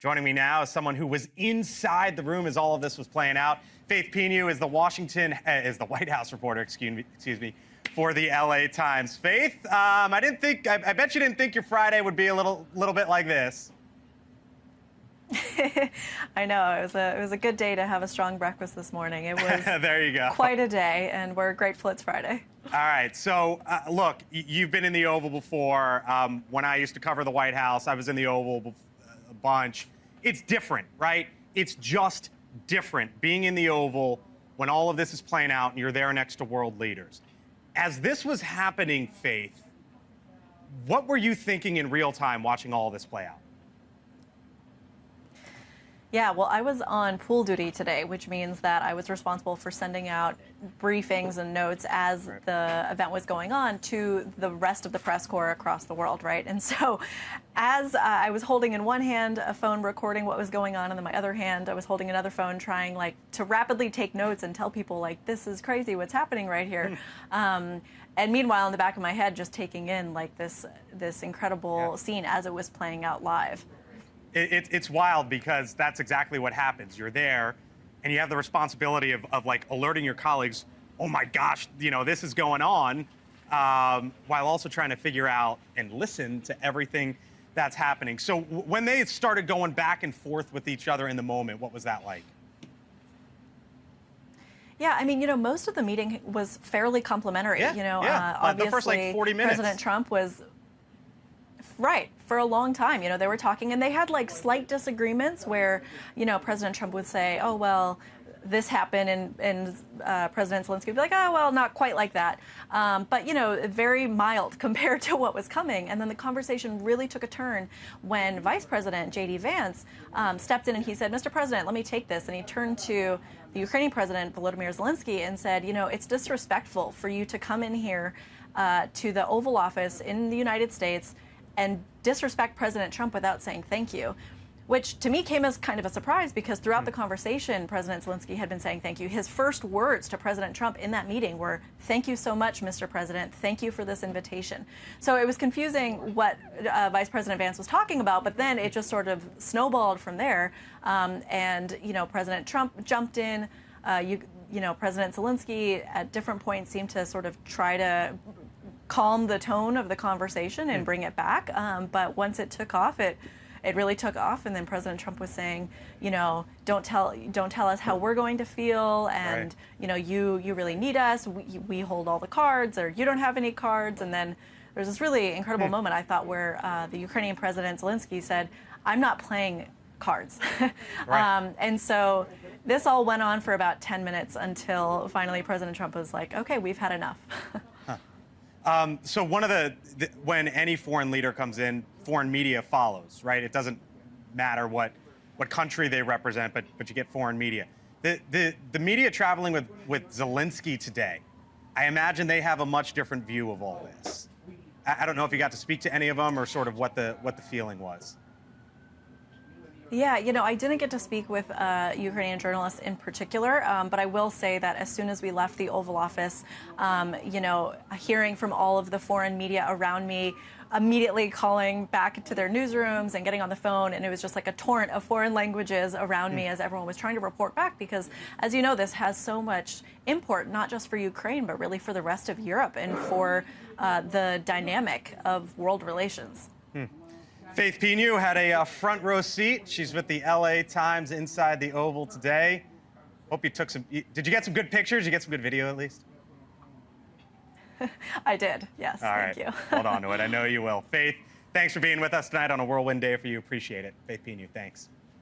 Joining me now is someone who was inside the room as all of this was playing out. Faith Pinho is the White House reporter, excuse me, for the LA Times. Faith, I bet you didn't think your Friday would be a little bit like this. I know, it was a good day to have a strong breakfast this morning. It was there you go. Quite a day, and we're grateful it's Friday. All right, so look, you've been in the Oval before. When I used to cover the White House, I was in the Oval a bunch. It's different, right? It's just different being in the Oval when all of this is playing out and you're there next to world leaders. As this was happening, Faith, what were you thinking in real time watching all of this play out? Yeah, well, I was on pool duty today, which means that I was responsible for sending out briefings and notes as the event was going on to the rest of the press corps across the world, right? And so as I was holding in one hand a phone recording what was going on, and then my other hand I was holding another phone trying to rapidly take notes and tell people this is crazy what's happening right here. And meanwhile in the back of my head just taking in this incredible scene as it was playing out live. It's wild because that's exactly what happens. You're there, and you have the responsibility of alerting your colleagues, oh my gosh, this is going on, while also trying to figure out and listen to everything that's happening. So when they started going back and forth with each other in the moment, what was that like? Yeah, I mean, most of the meeting was fairly complimentary. Obviously, the first 40 minutes. President Trump was right for a long time. They were talking, and they had slight disagreements where, President Trump would say, "Oh well, this happened," and President Zelenskyy would be like, "Oh well, not quite like that," but very mild compared to what was coming. And then the conversation really took a turn when Vice President J.D. Vance stepped in and he said, "Mr. President, let me take this," and he turned to the Ukrainian President Volodymyr Zelenskyy and said, "It's disrespectful for you to come in here to the Oval Office in the United States and disrespect President Trump without saying thank you," which to me came as kind of a surprise because throughout the conversation, President Zelenskyy had been saying thank you. His first words to President Trump in that meeting were, "Thank you so much, Mr. President. Thank you for this invitation." So it was confusing what Vice President Vance was talking about, but then it just sort of snowballed from there. And President Trump jumped in. President Zelenskyy at different points seemed to sort of try to calm the tone of the conversation and bring it back. But once it took off, it really took off. And then President Trump was saying, don't tell us how we're going to feel. And, you really need us. We hold all the cards, or you don't have any cards. And then there's this really incredible moment, I thought, where the Ukrainian President Zelenskyy said, "I'm not playing cards." And so this all went on for about 10 minutes until finally President Trump was like, "Okay, we've had enough." So one of when any foreign leader comes in, foreign media follows, right? It doesn't matter what country they represent, but you get foreign media. The media traveling with Zelenskyy today, I imagine they have a much different view of all this. I don't know if you got to speak to any of them or sort of what the feeling was. Yeah, I didn't get to speak with Ukrainian journalists in particular, but I will say that as soon as we left the Oval Office, hearing from all of the foreign media around me, immediately calling back to their newsrooms and getting on the phone, and it was just like a torrent of foreign languages around me as everyone was trying to report back because, as you know, this has so much import, not just for Ukraine, but really for the rest of Europe and for the dynamic of world relations. Faith Pinho had a front row seat. She's with the LA Times inside the Oval today. Hope you took some. Did you get some good pictures? Did you get some good video at least? I did, yes. Thank you. Hold on to it. I know you will. Faith, thanks for being with us tonight on a whirlwind day for you. Appreciate it. Faith Pinho, thanks.